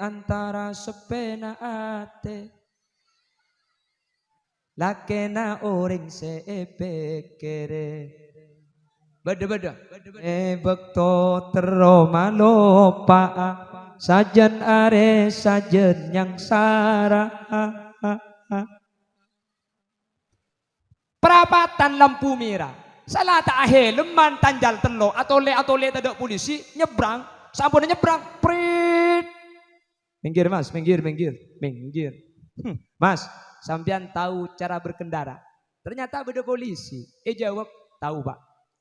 antara sepena ate lakena oring sepekere beda-beda bekto teroma lopa sajen are sajen yang sara perapatan lampu merah salah tak helman tanjal telo atau le tidak polisi nyebrang sampun nyebrang prit minggir mas minggir mas sampean tahu cara berkendara ternyata beda polisi jawab tahu pak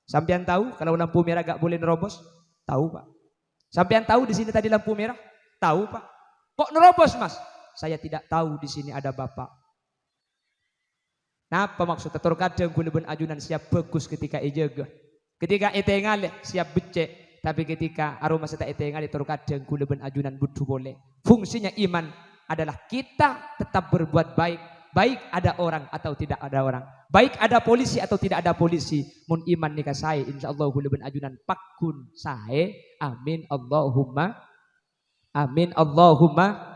sampean tahu kalau lampu merah gak boleh nerobos tahu pak sampean tahu di sini tadi lampu merah tahu pak kok nerobos mas saya tidak tahu di sini ada bapak. Napa maksud terkadang guleben ajunan siap bagus ketika ejaga. Ketika etengal siap becek, tapi ketika aroma seta etengal terkadang guleben ajunan butuh boleh. Fungsinya iman adalah kita tetap berbuat baik, baik ada orang atau tidak ada orang. Baik ada polisi atau tidak ada polisi. Mun iman nikah saya insyaallah guleben ajunan pakun saya. Amin Allahumma. Amin Allahumma.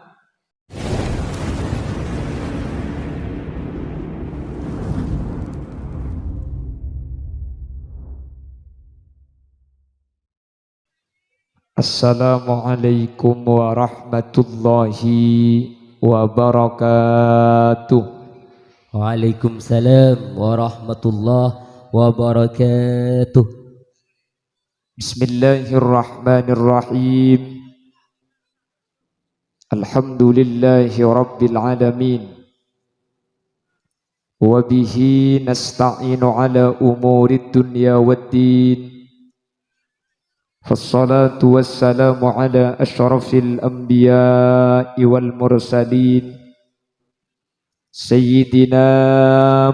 Assalamualaikum warahmatullahi wabarakatuh. Waalaikumsalam warahmatullahi wabarakatuh. Bismillahirrahmanirrahim. Alhamdulillahi rabbil alamin. Wa bihi nasta'inu ala umuri dunya waddin. فالصلاة والسلام على أشرف الأنبياء والمرسلين سيدنا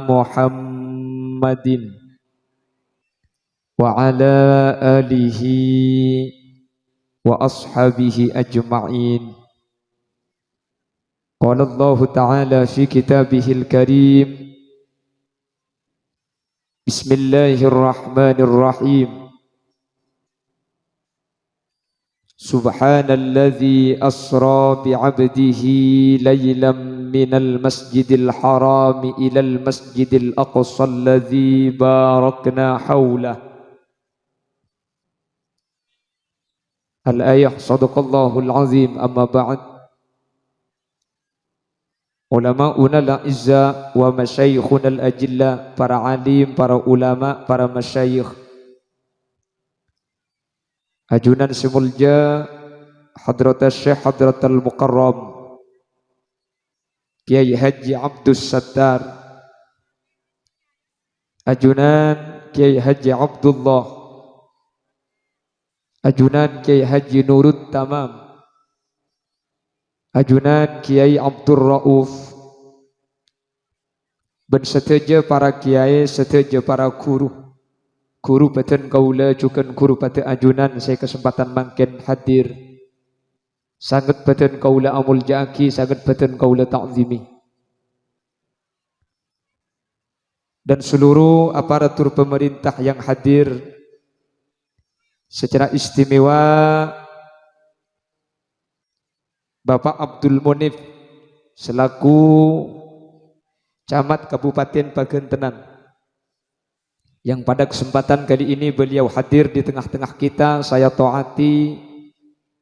محمد وعلى آله وأصحابه أجمعين. قال الله تعالى في كتابه الكريم بسم الله الرحمن الرحيم سبحان الذي أسرى بعبده ليلا من المسجد الحرام إلى المسجد الأقصى الذي باركنا حوله. الآية صدق الله العظيم. أما بعد علماؤنا الأعزاء ومشايخنا الأجلاء para alim, para ulama, para masyayikh ajunan semulja Hadrat Syekh Hadrat Al-Mukarram Kiai Haji Abdus Sattar, ajunan Kiai Haji Abdullah, ajunan Kiai Haji Nurut Tamam, ajunan Kiai Abdul Rauf, dan seteja para kiai, seteja para guru paten kaula cukan guru paten ajunan saya kesempatan mangken hadir sangat paten kaula amul jaki sangat paten kaula ta'zimi dan seluruh aparatur pemerintah yang hadir secara istimewa Bapak Abdul Munif selaku Camat Kabupaten Pagentenan yang pada kesempatan kali ini beliau hadir di tengah-tengah kita, saya taati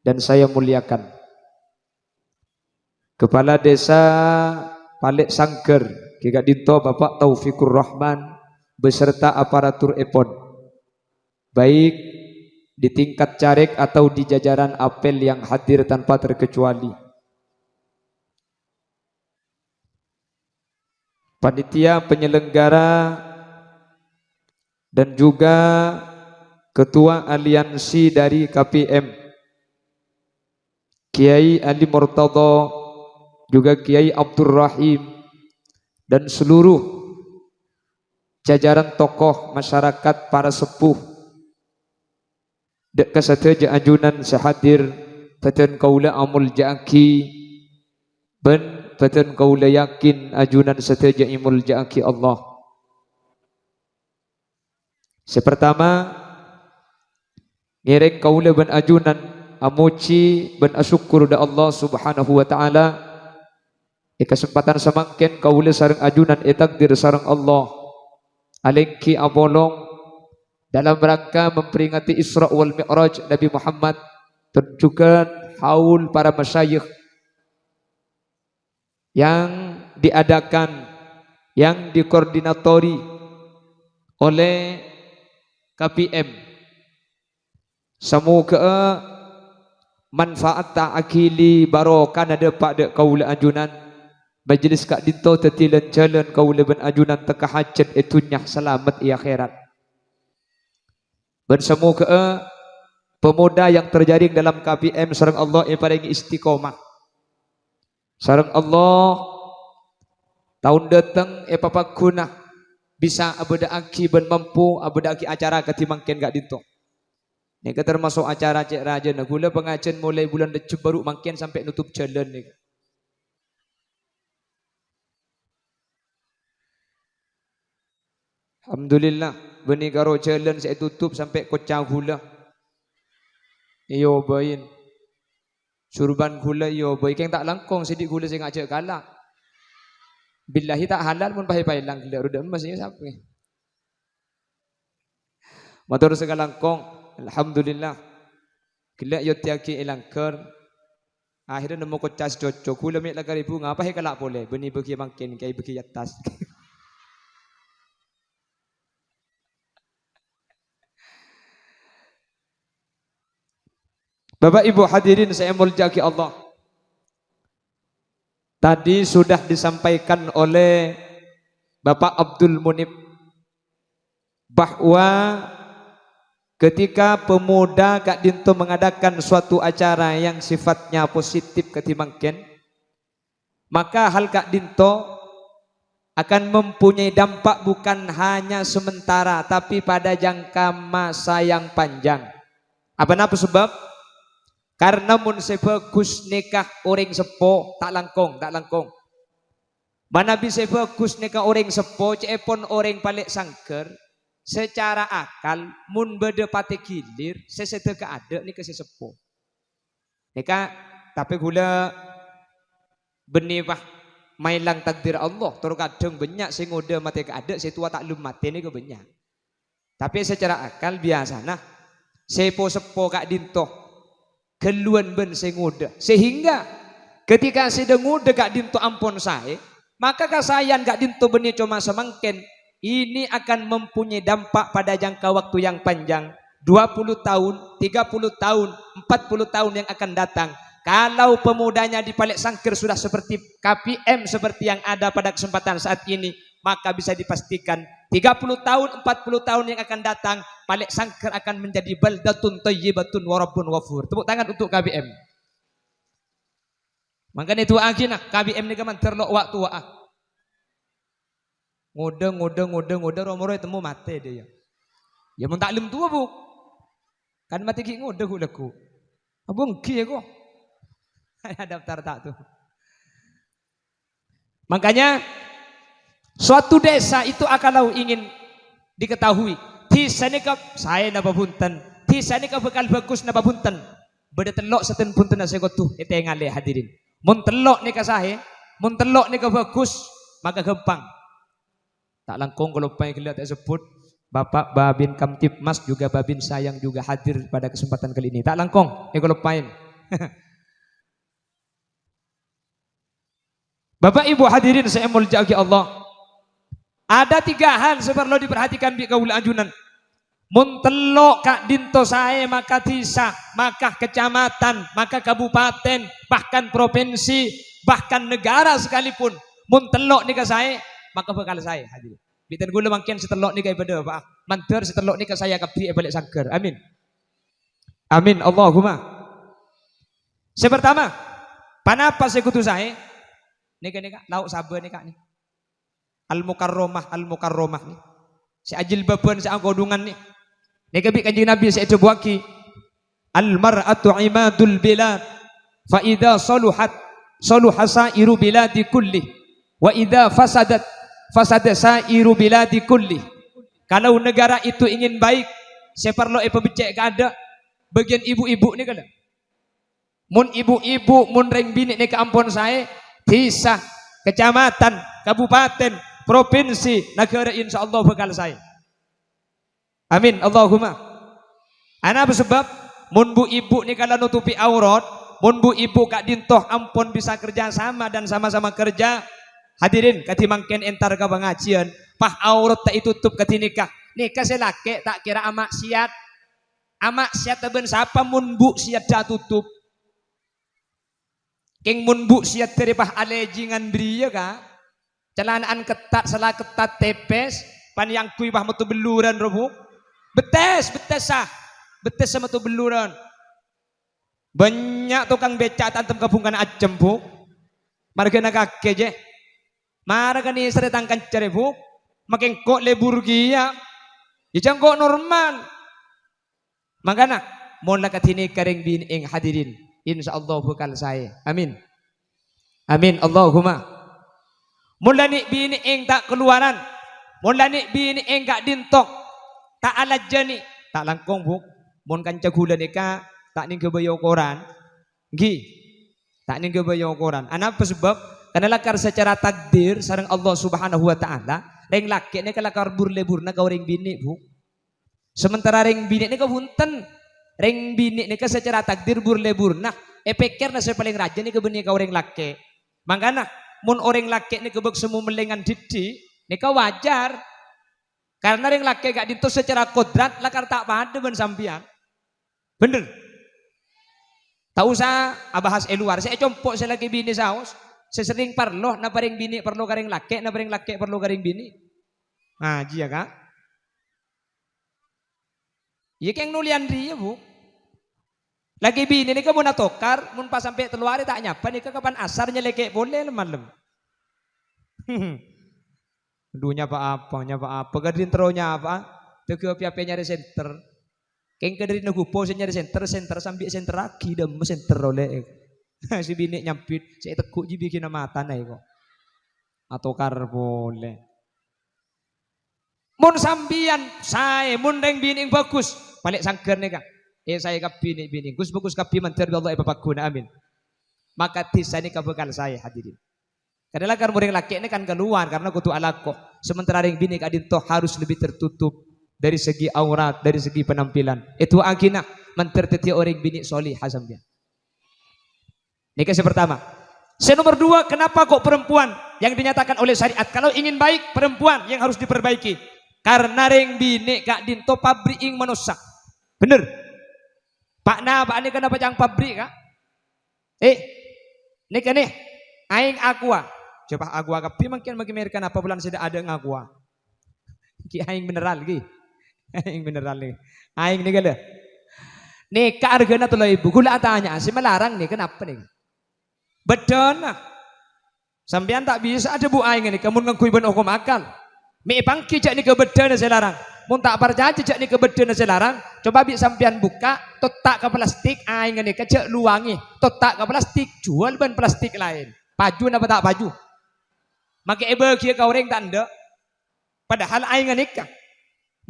dan saya muliakan. Kepala Desa Palek Sangker, Kiga Dinto Bapak Taufikur Rahman beserta aparatur EPON, baik di tingkat caleg atau di jajaran apel yang hadir tanpa terkecuali. Panitia penyelenggara dan juga Ketua Aliansi dari KPM Kiai Ali Murtadha, juga Kiai Abdul Rahim dan seluruh jajaran tokoh masyarakat para sepuh dek keseteja ajunan sehadir paten kaula amul jaki ben paten kaula yakin ajunan seteja imul jaki Allah. Sepertama ngerek kaula ben ajunan amuji ben asyukur da Allah Subhanahu wa taala kesempatan semakin kaula sareng ajunan takdir sareng Allah alengki abolong dalam rangka memperingati Isra wal Mi'raj Nabi Muhammad, tunjukkan haul para masyayikh yang diadakan, yang dikoordinatori oleh KPM. Semoga manfaat ta'akili barokah ada pada kaula ajunan majlis kak dinto tetilan jalan kaula ben ajunan teka hajat etunyah selamat i akhirat. Dan semoga pemuda yang terjaring dalam KPM sareng Allah paringi istiqomah. Sareng Allah tahun datang papaguna bisa abada aki ben mampu abada aki acara ketimangken gak dinto. Nika termasuk acara cek raja na gula pengajian mulai bulan Recep baru makin sampai nutup jalan nih. Alhamdulillah benih karo jalan saya tutup sampai kocang gula. Iyo bayin. Surban gula iyo bayi keng tak langkong sidik gula saya ngajak kalah. Billahi tak halal pun pahit-pahit lang gila rudah masih siapa. Motor segala langkong. Alhamdulillah. Gila yo tiaki elangker. Akhirnya nemu kocas cocok. Gula mek lagari bunga apa he kalak boleh. Benih bagi makin kai bagi atas. Bapak Ibu hadirin saya muljaki Allah. Tadi sudah disampaikan oleh Bapak Abdul Munib bahwa ketika pemuda Kak Dinto mengadakan suatu acara yang sifatnya positif ketimangken, maka hal Kak Dinto akan mempunyai dampak bukan hanya sementara tapi pada jangka masa yang panjang. Apa sebab? Karena mun sebagus nikah orang sepo tak langkong. Mana bisa bagus nikah orang sepo cepon orang balik sangker secara akal mun beda pate gilir sesedeka ada nikah sesepo. Nikah tapi gula benih bah mailang takdir Allah terus kadang banyak sing udah mati ada setua tak lum mati ni ke banyak. Tapi secara akal biasa nah sepo Kak Dinto keluan ben senguda sehingga ketika sedang nguda Kak Dinto ampun saya maka kasayan Kak Dinto benih cuma semangken ini akan mempunyai dampak pada jangka waktu yang panjang 20 tahun 30 tahun 40 tahun yang akan datang kalau pemudanya di Palek Sangkir sudah seperti KPM seperti yang ada pada kesempatan saat ini maka bisa dipastikan 30 tahun 40 tahun yang akan datang Palek Sangkir akan menjadi baldatun thayyibatun wa rabbun ghafur. Tepuk tangan untuk KBM. Makanya itu agina KBM ni kaman terlok waktu waah. Ngoda romoro temu mate dia. Ya mun taklim tua bu. Kan mati ki ngoda gulaku. Abang ki ko. Daftar tak tuh. Makanya suatu desa itu kalau ingin diketahui Tisa ni ka saya napa punten. Tisa ni ka bekal bagus napa punten. Beda telok seten punten saya gotu etengale hadirin. Mun telok ni ka sahe, mun telok ni ka bagus maka gampang. Tak langkong kalau pai kelihatan tak sebut Bapak Babin Kamtipmas juga Babin Sayang juga hadir pada kesempatan kali ini. Tak langkong kalau pain. Bapak Ibu hadirin saya muljaki Allah. Ada 3 hal seperlu diperhatikan di kaula ajunan. Mun telok Kak Dinto saya maka desa, maka kecamatan, maka kabupaten, bahkan provinsi, bahkan negara sekalipun. Mun telok nikah saya maka bakal saya hadirin. Bitan gula mungkin setelok nikah ibadah Pak. Manter setelok nikah saya kabdi balik sangker. Amin. Amin Allahumma. Sepertama, panapa sekutu saya? Nikah lauk sabar nikah nih. Al-Mukarramah nih. Si ajil baban si angkodungan nih. Nika bi kanjeng Nabi saya cobuaki. Al-mar'atu imadul bilad. Fa idza saluhat saluha sairu biladi kulli. Wa idza fasadat fasada sairu biladi kulli. Kalau negara itu ingin baik, seperlu pembecek kada bagian ibu-ibu nih kada. Mun ibu-ibu mun reng bini nika ampun saya desa, kecamatan, kabupaten, provinsi, negara insyaallah bakal saya. Amin Allahumma. Ana sebab mun bu ibu nika la nutupi aurat, mun bu ibu kak dintoh ampun bisa kerja sama dan sama-sama kerja. Hadirin katimangken entar ka pengajian, pah aurat tak ditutup katinikah. Nikah selake tak kira amak siat. Amak siat teben sapa mun bu siat dah tutup. King mun bu siat teripah alejingan beriya ka. Celanaan ketat salah ketat tepes, pan yang kui pah metu beluran robu. Betes sah. Betes sama tu beluran. Banyak tukang beca tantem kabungan ajem bu. Marga na kake je. Marga ni seretang kancare bu. Makin kok lebur gia. Ijang kok normal. Makana mon lakat ini karing bin ing hadirin. Insyaallah bakal saya. Amin. Amin Allahumma. Mula ni bini ing tak keluaran. Mula ni bini ing gak dintok. Tak alajani. Tak langkong bu. Mon kanca gula nika tak ning kebayo koran. Nggih. Tak ning kebayo koran. Anapa sebab? Karena lakar secara takdir sareng Allah Subhanahu wa taala, reng laki nika lakar burle-burna ka reng bini bu. Sementara reng bini nika punten. Reng bini nika secara takdir burle-burna. Pikir na saya paling rajin nika beni ka reng laki. Mangkana mun orang laki nika bek semu melengan didi nika wajar. Karena reng laki gak dinto secara kodrat lakar tak pada ben sampian. Bener. Tak usah abahas eluar. Saya compok saya lagi bini saus. Saya sering parloh na paring bini perlu karing laki, na paring laki perlu karing bini. Ngaji ya kak. Iya keng nulian dia bu. Lagi bini ini kamu natokar, mun pas sampai teluari tak nyapa nih kapan asarnya leke boleh malam. Dunya apa? Kadin teronya apa? Tege piape nyari center. Keng kadin nagupo nyari center sambil center lagi dem center oleh. Si bini nyampit, saya tekuk ji bikin mata nai kok. Atokar boleh. Mun sambian saya mun reng bini bagus, balik sangker nih kak. Saya kap bini gus bagus kap mantir Allah bapak guna amin. Maka tisa ini kabekal saya hadirin. Karena kan muring laki ini kan keluar karena kutu alakoh. Sementara ring bini kadin toh harus lebih tertutup dari segi aurat, dari segi penampilan. Itu agina menterteti orang bini solih hasamnya. Ini yang pertama. Nomor dua, kenapa kok perempuan yang dinyatakan oleh syariat kalau ingin baik perempuan yang harus diperbaiki? Karena ring bini kak dinto pabrik ing manusia. Bener. Pak ini kenapa jangan pabrik kak? Ini kan nih, aing aqua. Coba aqua kapi mungkin mengimirkan apa bulan sudah ada aqua. Ki aing mineral ki. Aing mineral nih. Aing nih gala. Nih hargana tuh ibu. Gula tanya si melarang nih kenapa nih? Bedana. Sampean tak bisa ada bu aing ini. Kamu ngakui ben hukum akal. Mi pangki jak nih ke bedana saya larang. Mun tak percaya jak nih ke bedana saya larang. Coba bi sampean buka. Totak ke plastik aing ini kecek luangi. Totak ke plastik jual ben plastik lain. Paju apa tak paju? Maka ebe kia kau orang tanda. Padahal aing ini kan.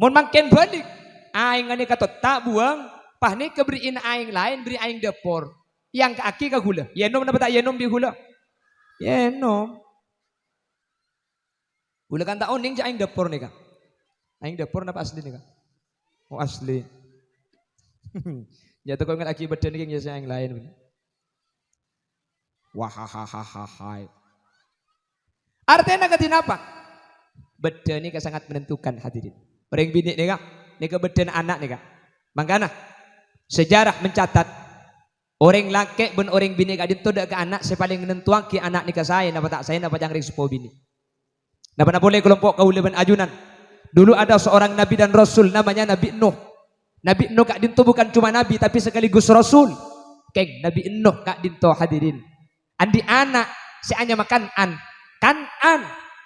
Mun makin balik. Aing ini totak buang. Pah ni keberiin aing lain beri aing depor. Yang kaki ke gula. Yenom apa tak yenom bi gula? Yenom. Gula kan tak oning aing depor nih kak. Aing depor apa asli nih kak? Oh asli. Jatuh kau ingat akibat dan yang jasa yang lain. Wah. Artinya ketina apa? Beda ini sangat menentukan hadirin. Orang bini nih kak. Ini kebedan anak nih kak. Makanya sejarah mencatat. Orang laki ben orang bini kak itu dak ke anak saya paling menentukan ke anak nikah saya napa tak saya napa jangan sepo bini. Napa boleh kelompok kaula ben ajunan. Dulu ada seorang nabi dan rasul namanya Nabi Nuh. Nabi Nuh kak dinto bukan cuma nabi tapi sekaligus rasul. Keng Nabi Nuh kak dinto hadirin. Andi anak si hanya makan Kanan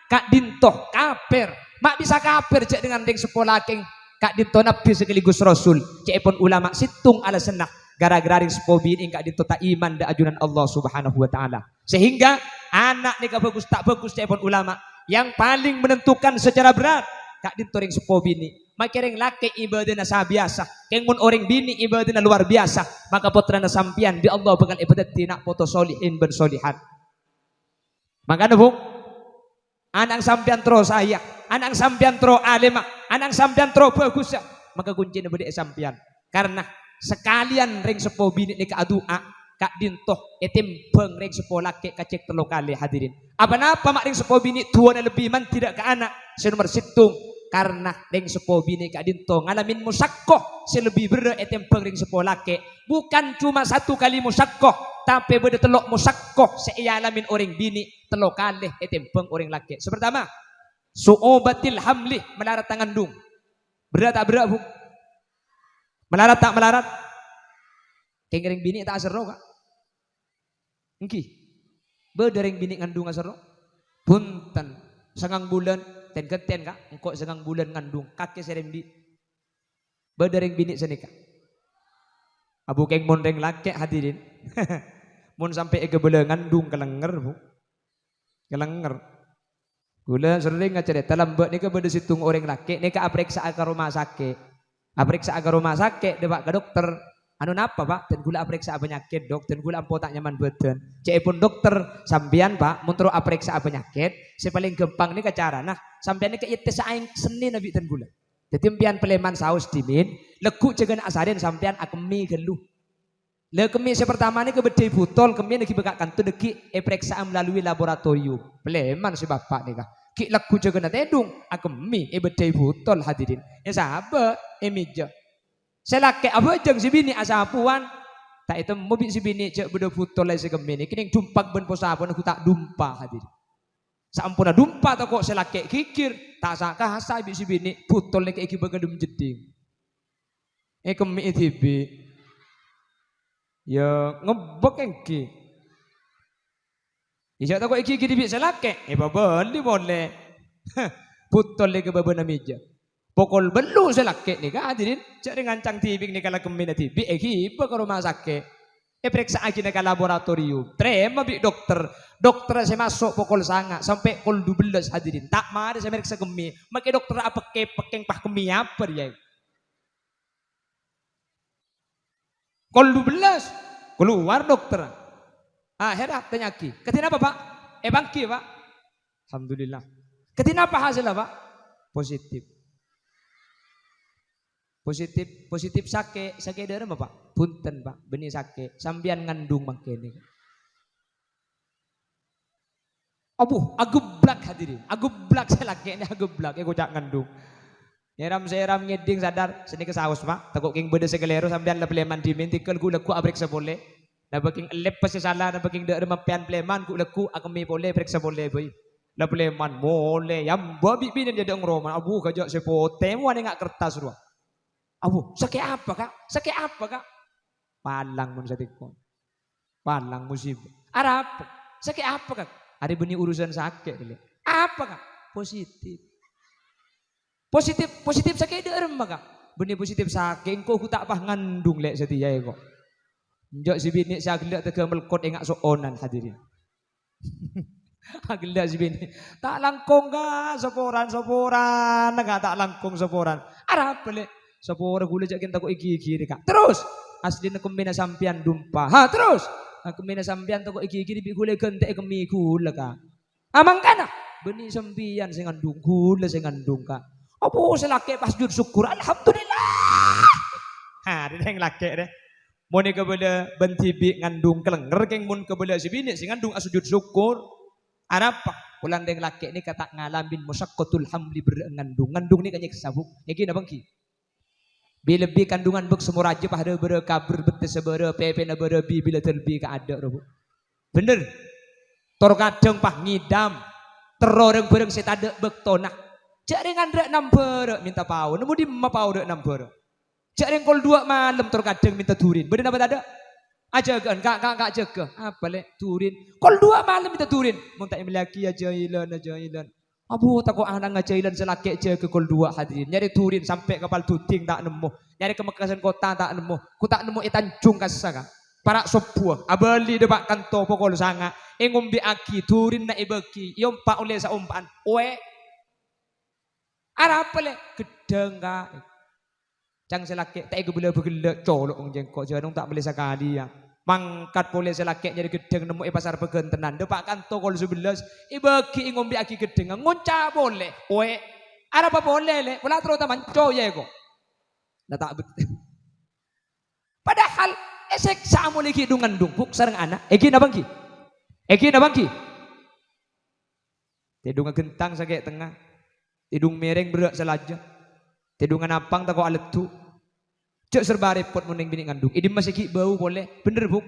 kak dinto kafir. Mak bisa kafir cek dengan deng sekolah keng kak dinto nabi sekaligus rasul. Cek pun ulama situng ala senah. Gara-gara ring sepobin ingkak ditota iman da ajunan Allah Subhanahu wa taala. Sehingga anak nika bagus tak bagus cepon ulama yang paling menentukan secara berat kak ditoring sepobin ini Makiring laki ibadah na sa biasa. Keng mun orang bini ibadah na luar biasa. Maka putra na sampian di Allah bakal ibadat tina poto solihin ben solihan. Maka bu, anang sampian tro saya, anang sampian tro alema, anang sampian tro bagus. Maka kunci na budi sampian. Karena sekalian ring sepo bini ni kaadua, kak dintoh etimbeng ring sepo laki kacek telo kali hadirin. Apa-apa mak ring sepo bini tua na lebih man tidak ke anak. Senomor situng. Karena ring sepo bini kak dinto ngalamin musakkoh selebih bere etempeng ring sepo laki bukan cuma satu kali musakkoh tapi beda telok musakkoh seiyalamin orang bini telok kali etempeng orang laki. Sepertama su'obatil hamli melarat tangan dung berat tak berat bu melarat tak melarat keng ring bini tak asero kak engki beda ring bini ngandung asero punten sangang bulan ten keten kak, engkau sengang bulan ngandung kaki serembi, berdering bini senika. Abu keng mon reng laki hadirin, mon sampai ege bulan ngandung kelenger bu, kelenger. Gula sering ngacerita lambak nika berde situng orang laki, nika apriksa agar rumah sakit, apriksa agar rumah sakit, debak ke dokter. Anu napa pak? Dan gula apriksa penyakit dok, dan gula ampo tak nyaman badan. Cek pun dokter sambian pak, muntro apriksa penyakit, sepaling gampang ni cara. Nah, sambian ni ke ites aing seni nabi dan gula. Jadi impian peleman saus dimin, legu cegan asarin sambian akemi gelu. Lekemi sepertama ni ke bedai butol, kemi ni bekak kantu deki apriksa melalui laboratorium. Peleman si bapak ni kah. Ki legu cegan atedung, akemi bedai butol hadirin. Ya sahabat, emija. Selake apa jeng si bini asapuan tak itu mobil si bini cek beda putol lagi segemi kini dumpak ben posapun aku tak dumpa hadir sampuna dumpa tak kok selake kikir tak saka hasa ibu si bini putol lagi iki bagadum jeding kemi itb ya ngebek engki ya tak kok iki dibi selake beli boleh putol lagi babana meja pokol belu selake nih kan hadirin cari ngancang tibing nih kalau kemina tibi iba ke rumah sakit periksa aja nih ke laboratorium terima bi dokter saya masuk pokol sanga sampai kol 12 hadirin tak mari saya periksa kemi makai dokter apa kepekeng pah kemi apa dia kol 12 keluar dokter herat tanya ki ketina apa pak bangki pak alhamdulillah ketina apa hasilnya pak positif sake dari apa pak punten pak benih sake sambian ngandung makene abuh ageblak hadirin ageblak selake ini ageblak ya kocak ngandung seram ngeding sadar seni ke saus pak takut king beda segelero sambian la pleman dimin tikel ku leku abrek sebole na baking elep pasti salah na baking de mapian pleman ku leku akemi boleh abrek sebole boy la pleman mole yang babi binin jadi ngroman abuh kajak sepote mo ane ngak kertas ruah abu, sakit apa kak? Sakit apa kak? Palang mun satikon. Palang musibah. Ada apa? Sakit apa kak? Ada benih urusan sakit dulu. Apa kak? Positif sakit ada remah kak. Benih positif sakit. Engkau ku tak pah ngandung lek setia kok. Njok si bini sakit lek tega melkot engak soonan hadirin. Agak si bini. Tak langkong kak soporan. Enggak tak langkong soporan. Ada apa lek? Sapora gula jakin tako iki kak. Terus asli na kumbina sampian dumpa. Terus kumbina sampian tako iki di gula gante kemi gula ka. Amang kana benih sampian sing ngandung gula sing ngandung ka. Apa selake pas jud syukur alhamdulillah. Deng lake deh. Mun ke bela bentibi ngandung kelenger keng mun ke bela si bini sing ngandung asujud syukur. Apa? Ulang deng lake ni kata ngalamin musaqqatul hamli berengandung. Ngandung ni kanyek sabuk. Iki na bangki. Bila lebih kandungan bek semua raja pada bere kabur betes sebere pepe na bere bi bila terbi ka ada robo. Bener. Tor kadang pah ngidam. Teroreng bereng set ada bek tonah. Cak dengan rek namper minta pau. Nemu di ma pau rek namper. Cak dengan kol 2 malam tor kadang minta turin. Bener apa ada? Aja kan kak jaga. Apa lek turin. Kol 2 malam minta turin. Mun tak melaki aja ilan. Abu takut anak ngajailan selaki aja ke kol 2 hadirin. Nyari turin sampai kapal tuting tak nemu. Nyari ke Mekasan kota tak nemu. Ku tak nemu Tanjung Kasaka. Para sebuah. Abali debak kanto pokol sanga. Ngombe aki turin na ibeki. Yompa oleh sa umpaan. Oe. Ara apa le? gedeng kak. Cang selaki tak iku bela begelek colok wong jengkok janung tak boleh sekali ya. Mangkat boleh selaki jadi gedeng nemu pasar pegentenan. Depak kanto kol 11 ibagi ngombe aki gedeng ngonca boleh. Oe ada apa boleh le? Pula terus taman coye kok. Dah tak betul. Padahal esek samu lagi dungan dumpuk sareng anak. Egi na bangki. Egi na bangki. Tidung gentang sakit tengah. Tidung mereng berak selaja. Tidung napang tak kau alet tu. Cek serba repot muning bini ngandung. Ini masih ki bau boleh. Bener buk.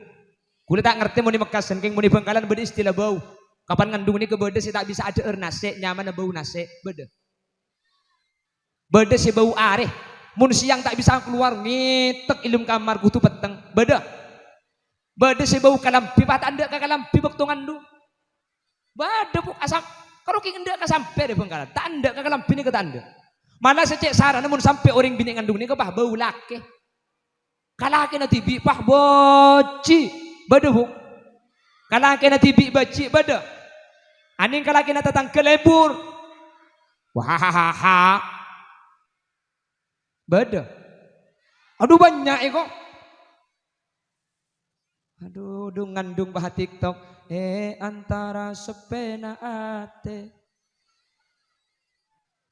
Kula tak ngerti muni Mekasan keng muni Bangkalan beda istilah bau. Kapan ngandung ini kebeda sih tak bisa ada nase nyaman bau nase beda. Beda si bau areh. Mun siang tak bisa keluar ngitek ilum kamar kutu peteng. Beda. Beda si bau kalampi pat anda ke kalampi waktu ngandung. Beda buk asam. Kalau ki ndak ka sampai deh Bangkalan. Tak anda ke kalampi ni ke tanda. Malah secek saran namun sampai orang bini ngandung ni ke bah bau laki. Kalaki na tibi pah boci beda bu. Kalaki na tibi baci beda. Aning kalaki na tatang kelebur. Wahahaha. Beda. Aduh banyak kok. Aduh ngandung bah TikTok. Antara sepena ate.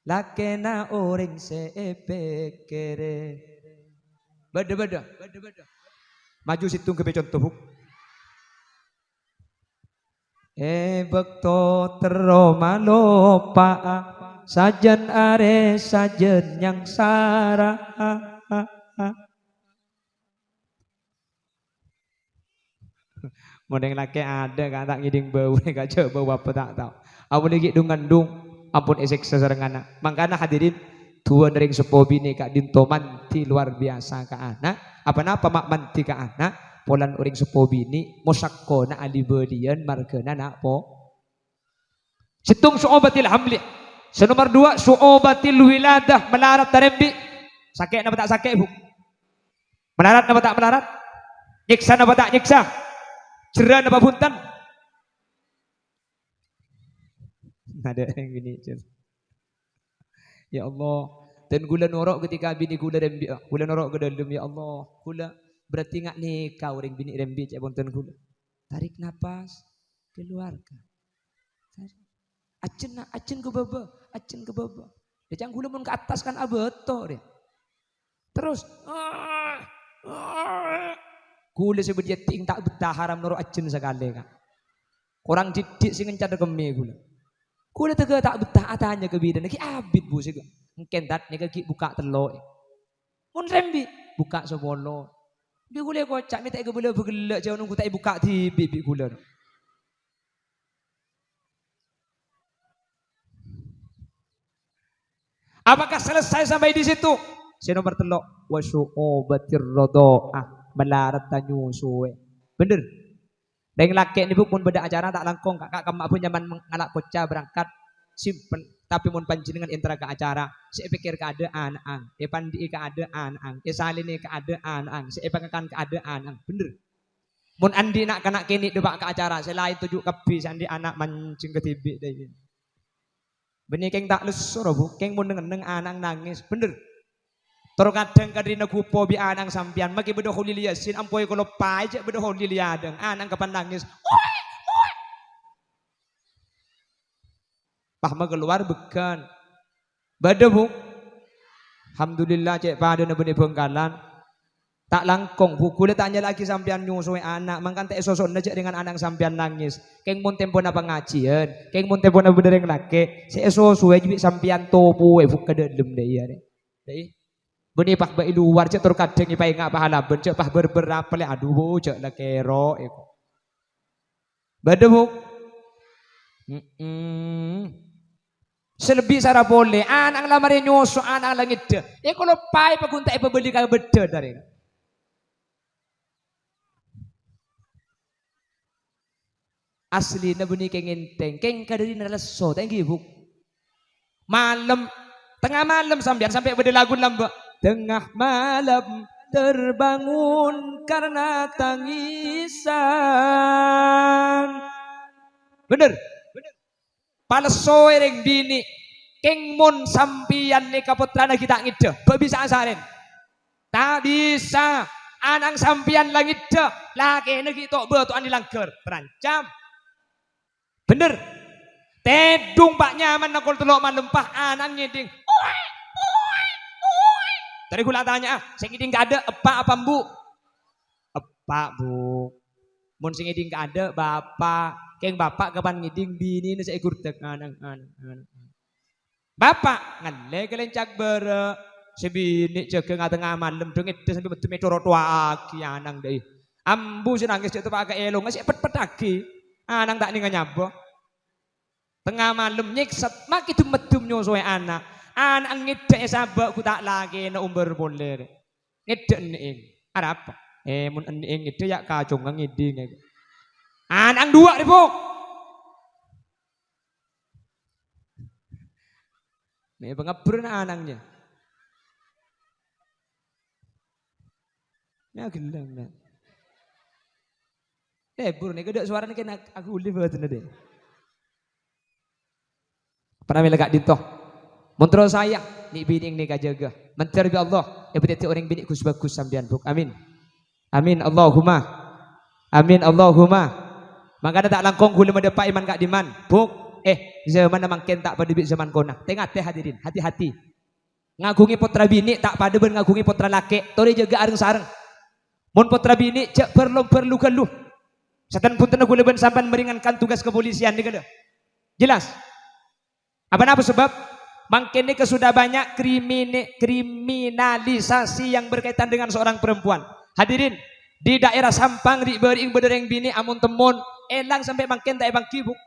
Lakena orang sepekere. Beda. Maju situng ke contoh buk. Bekto teroma lopa sajen are sajen yang sara. Modeng laki ada kan tak ngiding bau gak coba bau apa tak tahu. Amun lagi ngandung ampun esek sesarengana. Mangkana hadirin tuan ring sepo bini kak dinto manti luar biasa ka anak. Apa-apa mak manti ka anak. Polan uring sepo bini mosakko na alibedian margana na po. Situng suobatil hamli. Senomor 2 suobatil wiladah melarat tarembi. Sakit apa tak sakit bu? Melarat apa tak melarat? Nyiksa apa tak nyiksa? Ceran apa punten? Ada yang gini. Ya Allah. Dan gula norok ketika bini gula rembi. Gula norok ke dalam ya Allah. Gula berarti ngak nikah orang bini rembi cek punten gula. Tarik napas keluarkan. Acen ke baba. Dia jangan gula mun ke atas kan abeto dia. Terus gula sebedia ting tak betah haram norok acen sekali kan. Orang didik sing ngencat kemi gula. Gula tega tak betah atanya ke bidan lagi abid bu sih. Mungkin dat ni kaki buka telok. Mun rembi buka sebolo. Dia gula kocak ni tak gula bergelak jauh nunggu tak buka tibi gula. Apakah selesai sampai di situ? Si nomor telok wasyu'obatir rodo'ah melarat tanyu suwe. Bener. Dan laki ni pun beda acara tak langkong kakak kemak pun nyaman mengalak kocak berangkat simple. Tapi mun panjenengan entra ke acara, saya pikir keadaan ang, pandi keadaan ang, salini keadaan ang, saya pengakan keadaan ang, bener. Mun andi nak kena kini debak ke acara, selain tujuh kepi, andi anak mancing ke tibi deh. Benih keng tak lesor bu, keng mun neng anang nangis, bener. Terus kadang kadina kupo bi anang sampian, maki bedo holi liasin, ampoi kalau pai je bedo holi liadeng, anang kapan nangis. Pahma keluar bekan. Bada bu. Alhamdulillah cek pada na benih Bangkalan. Tak langkong bu. Kula tanya lagi sampian nyusui anak. Mangkan tak sosok na cek dengan anak sampian nangis. Keng mun tempo na pengajian. Keng mun tempo na benereng laki. Saya sosok jadi sampian topu. Buk ke dalam deh ya. Deh. Benih pah bayi luar cek terkadang ipai ngak pahala. Cek pah berberapa le. Aduh bu cek lah kero. Bada bu. Selebih cara boleh anak lamar nyoso anak langit deh. Kalau pai paguntai pembeli kau beda dari. Asli na bunyi kengenteng, keng kadari na leso, thank you. Malam, tengah malam sampai berdelagun lamba. Tengah malam terbangun karena tangisan. Bener. Palesoe reng bini Keng mun sampian nika putrana kita ngide, bisa asaren. Tak bisa. Anang sampian langit dah. Laki negeri tok betul ani langgar. Terancam. Bener. Tedung pak nyaman nakol telok malempah anang ngiding. Oi. Tadi gula tanya, sing ngiding gak ada apa bu? Apa bu? Mun sing ngiding gak ada bapak. Keng bapak kapan ngiding bini ini saya gurtek anang. Bapak ngale kelencak bere. Sebini jaga ngatengah malam dong itu sampai betul metoro tua aki anang deh. Ambu si nangis itu pakai elong ngasih pet lagi. Anang tak nih nyabo. Tengah malam nyekset mak itu medum nyosoy anak. Anak ngedek sabak ku tak lagi na umber boleh. Ngedek ning. Ada apa? Mun ning itu ya kacung ngiding. Anak dua ribu. Nih pengaburan anaknya. Ya gelang lah. Buru nih kedok suara nih kena aku live banget deh. Pernah melegak dintoh. Montro saya nih bini nih kajaga. Mentar bi Allah. Ya berarti orang bini kus bagus sambian buk. Amin. Amin Allahumma. Amin Allahumma. Maka tak langkong gula mendepak iman kak diman. Buk. Zaman makin tak pada zaman kona. Tengah teh hadirin. Hati-hati. Ngagungi putra bini tak pada ben ngagungi putra laki. Tori jaga areng sareng. Mun putra bini cek perlu geluh. Setan pun tenang gula ben sampai meringankan tugas kepolisian nih kada. Jelas. Apa sebab? Makin ini sudah banyak kriminalisasi yang berkaitan dengan seorang perempuan. Hadirin di daerah Sampang di bering bedereng bini amun temun elang sampai makin tak ebang kibuk.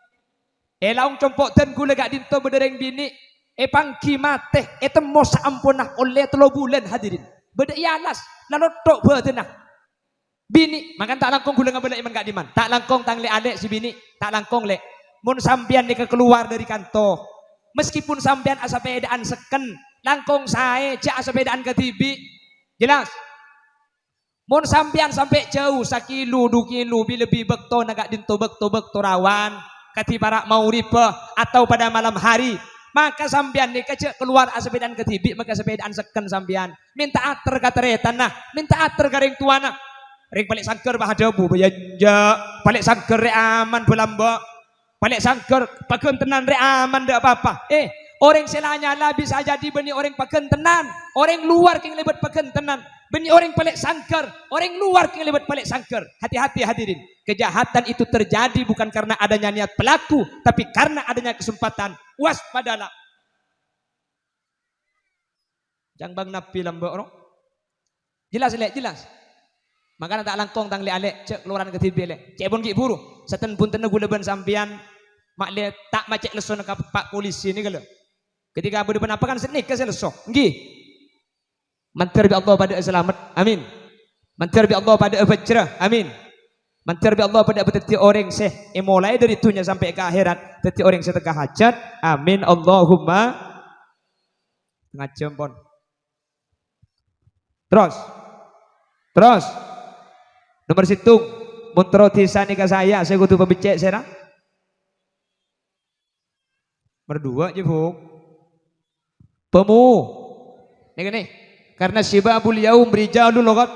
Elang compok dan gula gak dinto bedereng bini pangki mate temos ampunah oleh 3 bulan hadirin. Beda ialas lalu tok betenah. Bini, makan tak langkong gula ngabela iman gak diman. Tak langkong tangli alek si bini, tak langkong lek. Mun sampian nika keluar dari kantor. Meskipun sampian asapedaan seken, langkong saya cak asapedaan ketibi. Jelas. Mun sampian sampai jauh sakilu 2 kilo lebih bekto nagak dinto bekto rawan katibarak mau riba atau pada malam hari. Maka sampian nika cak keluar asapedaan ketibi maka asapedaan seken sampian. Minta ater kateretan nah, minta ater garing tuana. Ring balik sangker bahadabu bayanja balik sangker re aman belamba balik sangker paken tenan re aman ndak apa-apa orang selanya lah bisa jadi beni orang paken tenan orang luar king lebet paken tenan beni orang balik sangker orang luar king lebet balik sangker. Hati-hati hadirin, kejahatan itu terjadi bukan karena adanya niat pelaku tapi karena adanya kesempatan. Waspadalah jangan bang napi lamba orang jelas lek jelas. Maka tak langkong tang le alek cek keluaran ke tibi lek cek pun ki buru seten pun tene gula ben sampian mak le tak macek leso ke pak polisi ni kalau ketika berdepan apa kan senik ke leso nggih mantar bi Allah pada selamat amin mantar bi Allah pada fajrah amin mantar bi Allah pada beteti orang seh mulai dari tunya sampai ke akhirat teti orang setengah hajat amin Allahumma ngajam pon terus nomor situng muntro tisa nikah saya kutu pembecek serang berdua aja bu pemu nih karena syibabul yaum rijalul logat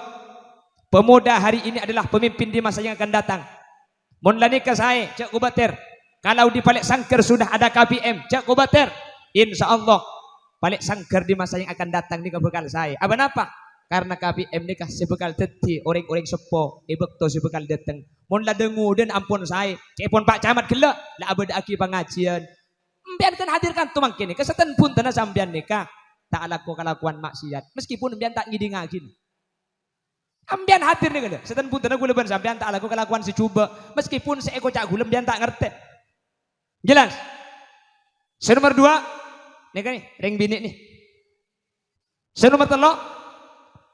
pemuda hari ini adalah pemimpin di masa yang akan datang. Mun la nikah saya cak kubater kalau di balik sangker sudah ada KPM cak kubater insyaallah balik sangker di masa yang akan datang nikah bekal saya apa karena KPM nikah sebekal teti orang-orang sepo bekto sebekal datang mun la dengu dan ampun saya cepon Pak Camat gelak la abad aki pengajian biarkan hadirkan tu mangkene keseten pun tanah sambian nikah tak laku kelakuan maksiat meskipun biar tak ngiding ngagin ambian hadir nih kada seten pun tanah guleban sambian tak laku kelakuan si coba meskipun seeko cak gulem biar tak ngerti jelas. Nomor 2 nih kan nih ring bini nih. Nomor 3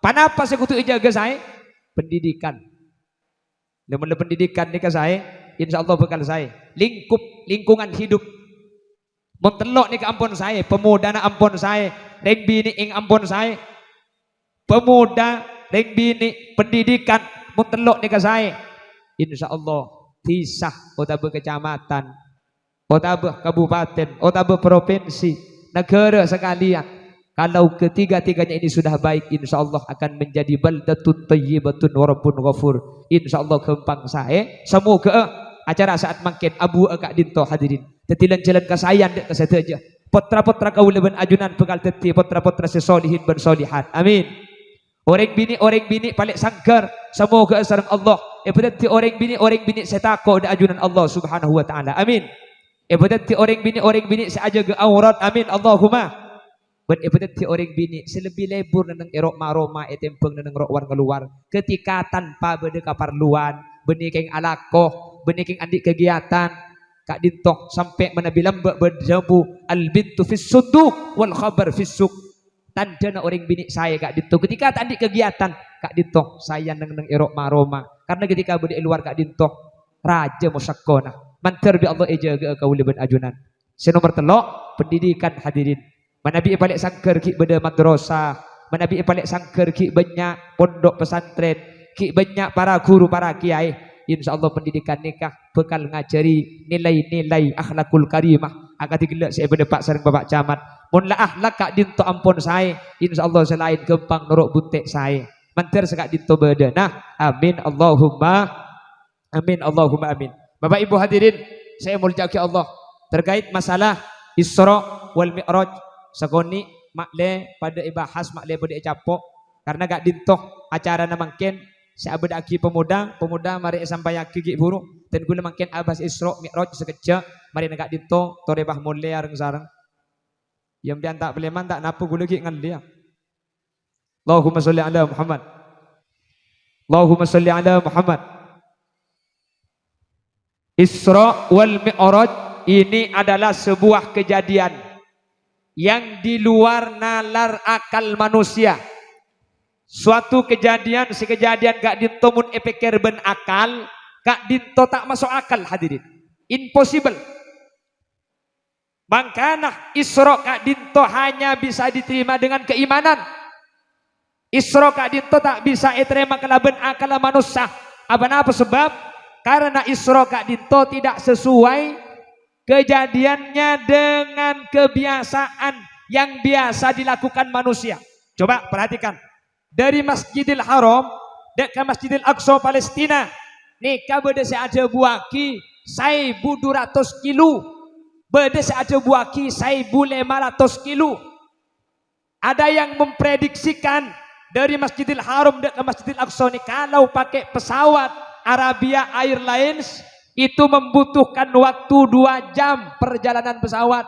Panapa saya kutu jaga saya? Pendidikan. Lemon pendidikan nikah saya, insya Allah bekal saya. Lingkungan hidup. Mentelok nikah ampun saya, pemuda na ampun saya, reng bini ing ampun saya. Pemuda, reng bini, pendidikan, mentelok nikah saya. Insya Allah tisah otabe kecamatan, otabe kabupaten, otabe provinsi. negara sekalian. Kalau ketiga-tiganya ini sudah baik, insya Allah akan menjadi baldatun tayyibatun wa rabbun ghafur. Insya Allah kempang saya. Semoga acara saat makin abu agak dinto hadirin. Tetilan jalan kesayan dek keseteja. Potra-potra kaula ben ajunan bekal teti potra-potra sesolihin ben solihat. Amin. Orang bini paling sangkar. Semoga sareng Allah. Berarti orang bini setako da ajunan Allah Subhanahu wa taala. Amin. Berarti orang bini seaja ke aurat. Amin. Allahumma. Berarti orang bini selebih lebur neneng erok maroma etempeng neneng rok war keluar ketika tanpa bede kaparluan benih keng alakoh benih keng andik kegiatan kak dintoh sampai menabi lambak berjabu al bintu fis suduk wal khabar fis suk tanda na orang bini saya kak dintoh ketika andik kegiatan kak dintoh saya neneng erok maroma karena ketika bede luar kak dintoh raja musakkona mantar bi Allah eja ke kauli ben ajunan senomor telok pendidikan hadirin. Manabi balik sangker ki beda madrasah, manabi balik sangker ki banyak pondok pesantren, ki banyak para guru para kiai. Insyaallah pendidikan nikah bekal ngajari nilai-nilai akhlakul karimah. Agak digelak saya berdepak sareng bapak camat. Mun la akhlak kak dinto ampun saya, insyaallah selain gempang norok butek saya. Manter sekak dinto beda. Nah, amin Allahumma amin Allahumma amin. Bapak Ibu hadirin, saya muljaki Allah terkait masalah Isra wal Mi'raj. Sagoni makle pada ibahas makle pada capok karena gak dintoh acara namangken seabad aki pemuda mari sampai aki gik buru dan guna mangken abas Isra Mi'raj sekejap mari gak dintoh torebah mulai areng sareng yang pian tak beleman tak napu gula gik ngan dia. Allahumma sholli ala Muhammad. Allahumma sholli ala Muhammad. Isra wal Mi'raj ini adalah sebuah kejadian yang di luar nalar akal manusia. Suatu kejadian, sekejadian gak ditomun epikir ben akal, gak dito tak masuk akal hadirin. Impossible. Makanya Isra gak dito hanya bisa diterima dengan keimanan. Isra gak dito tak bisa diterima kala ben akal manusia. Apa sebab? Karena Isra gak dito tidak sesuai kejadiannya dengan kebiasaan yang biasa dilakukan manusia. Coba perhatikan. Dari Masjidil Haram ke Masjidil Aqsa Palestina. Nikah beda seada buaki 1.200 kilo. Beda seada buaki 1.500 kilo. Ada yang memprediksikan dari Masjidil Haram ke Masjidil Aqsa ini kalau pakai pesawat Arabia Airlines itu membutuhkan waktu 2 jam perjalanan pesawat.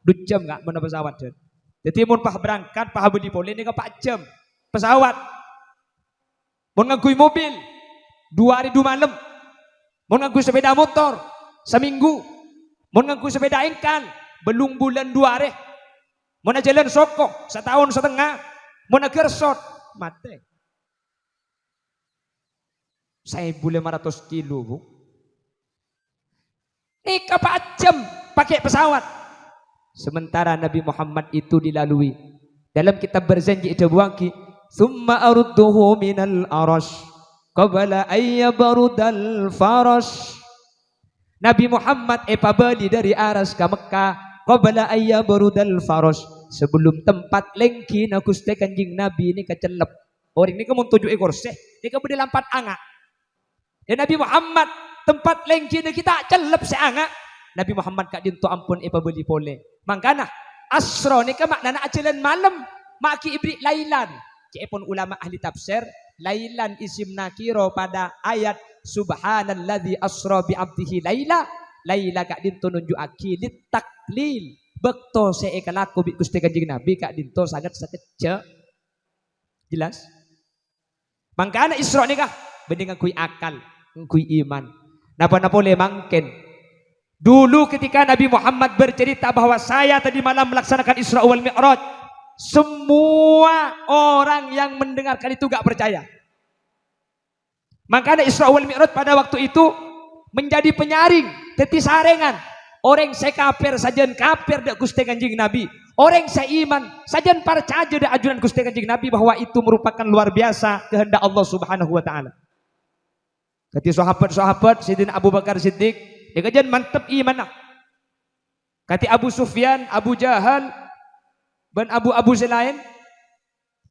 2 jam enggak mana pesawat dan. Jadi mun pah berangkat pah beli pole ini ke 4 jam pesawat. Mun ngagui mobil 2 hari 2 malam. Mun ngagui sepeda motor seminggu. Mun ngagui sepeda engkal belum bulan 2 hari. Mun jalan soko 1 tahun setengah. Mun gersot mati. 1.500 kilo bu. Nikah 4 jam pakai pesawat. Sementara Nabi Muhammad itu dilalui. Dalam kitab berjanji itu buangki. Summa arudduhu minal arash. Qabala ayyabarudal farash. Nabi Muhammad pabali dari Aras ke Mekah. Qabala ayyabarudal farash. Sebelum tempat lengki na Gusti Kanjeng Nabi ini kecelep. Orang ini kemun 7 ekor seh. Ini kemudian 4 angak. Dan Nabi Muhammad tempat lengki kita celep seanga. Nabi Muhammad kak dinto ampun beli pole. Mangkana Asra ni ka maknana ajalan malam. Maki ibri lailan. Ciepun ulama ahli tafsir. Lailan isim nakiro pada ayat Subhanalladzi asra bi abdihi laila. Laila kak dinto nunjuk akilit taklil. Bekto seekalaku bi Gusti Kanjeng Nabi kak dinto sangat sekecil. Jelas? Mangkana Isra ni kah? Bening kui akal, kui iman. Napa boleh mangken. Dulu ketika Nabi Muhammad bercerita bahwa saya tadi malam melaksanakan Isra wal Mi'raj, semua orang yang mendengarkan itu gak percaya. Makanya Isra wal Mi'raj pada waktu itu menjadi penyaring, teti sarengan. Orang saya kafir sajen kafir dak Gusti Kanjeng Nabi. Orang saya iman sajen percaya dak ajunan Gusti Kanjeng Nabi bahwa itu merupakan luar biasa kehendak Allah Subhanahu wa taala. Ketika sahabat-sahabat Sayyidina Abu Bakar Siddiq dikajian mantep iman. Kati Abu Sufyan, Abu Jahal, dan Abu selain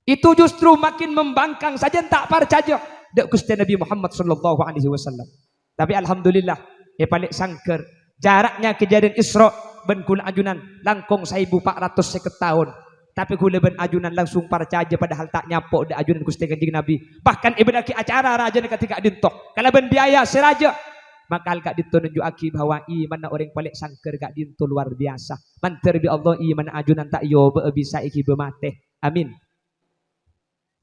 itu justru makin membangkang saja tak percaya dak Gusti Nabi Muhammad sallallahu alaihi wasallam. Tapi alhamdulillah ya paling sangker jaraknya kejadian Isra ben kula ajunan langkung 1450 tahun. Tapi kula ben ajunan langsung percaya padahal tak nyapok dak ajunan Gusti Kanjeng Nabi. Bahkan ibadah ki acara raja ketika dintok. Kalau ben biaya seraja maka kak dinto nunjukaki bahwa iman na orang paling sangker kak dinto luar biasa. Manter bi Allah iman ajunan tak yo bisa iki bemate. Amin.